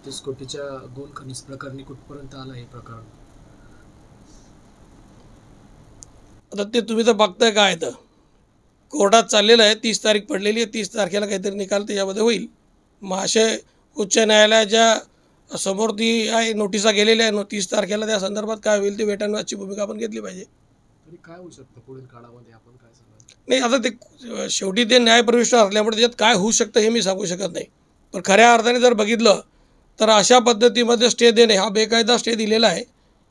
36 कोटीच्या गोल खनिज प्रकरणी कुठपर्यंत आलं हे प्रकरण? आता ते तुम्ही तर बघताय काय तर कोर्टात चाललेलं आहे, 30 तारीख पडलेली आहे, 30 तारखेला काहीतरी निकाल त्याच्यामध्ये होईल. महाशय उच्च न्यायालयाच्या समोर ती आहे, नोटिसा गेलेल्या आहे. 30 तारखेला त्या संदर्भात काय होईल ते वेटांवाची भूमिका आपण घेतली पाहिजे. तरी काय होऊ शकतं पुढील काळामध्ये, आपण काय सांगाल? नाही, आता ते शेवटी ते न्यायप्रविष्ट असल्यामुळे त्याच्यात काय होऊ शकतं हे मी सांगू शकत नाही. पण खऱ्या अर्थाने जर बघितलं तर अशा पद्धतीमध्ये स्टे देणे हा बेकायदा स्टे दिलेला आहे,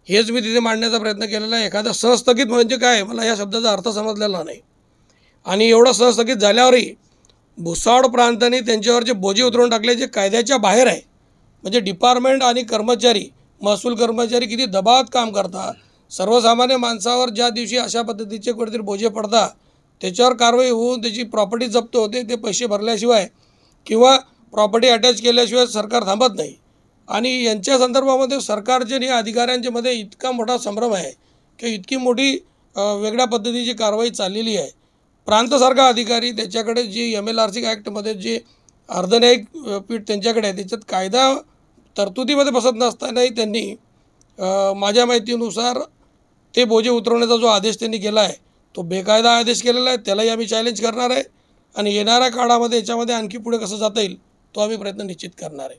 हेच मी तिथे मांडण्याचा प्रयत्न केलेला आहे. एखादा सहस्थगित म्हणजे काय, मला या शब्दाचा अर्थ समजलेला नाही. आणि एवढं सहस्थगित झाल्यावरही भुसावळ प्रांताने त्यांच्यावर जे बोजे उतरवून टाकले जे कायद्याच्या बाहेर आहे. म्हणजे डिपार्टमेंट आणि कर्मचारी, महसूल कर्मचारी किती दबावात काम करतात. सर्वसामान्य माणसावर ज्या दिवशी अशा पद्धतीचे कुठेतरी बोजे पडतात त्याच्यावर कारवाई होऊन त्याची प्रॉपर्टी जप्त होते. ते पैसे भरल्याशिवाय किंवा प्रॉपर्टी अटॅच केल्याशिवाय सरकार थांबत नाही. आणि यांच्या संदर्भामध्ये सरकारचे आणि अधिकाऱ्यांच्या मध्ये इतका मोठा संभ्रम आहे की इतकी मोठी वेगळ्या पद्धतीची कारवाई चाललेली आहे. प्रांतसारखा अधिकारी त्याच्याकडे जी MLRC ॲक्टमध्ये जे अर्धन्यायिक पीठ त्यांच्याकडे आहे, त्याच्यात कायदा तरतुदीमध्ये बसत नसतानाही त्यांनी माझ्या माहितीनुसार ते बोजे उतरवण्याचा जो आदेश त्यांनी केला आहे तो बेकायदा आदेश केलेला आहे. त्यालाही आम्ही चॅलेंज करणार आहे आणि येणाऱ्या काळामध्ये याच्यामध्ये आणखी पुढे कसं जाता येईल तो आम्ही प्रयत्न निश्चित करणार आहे.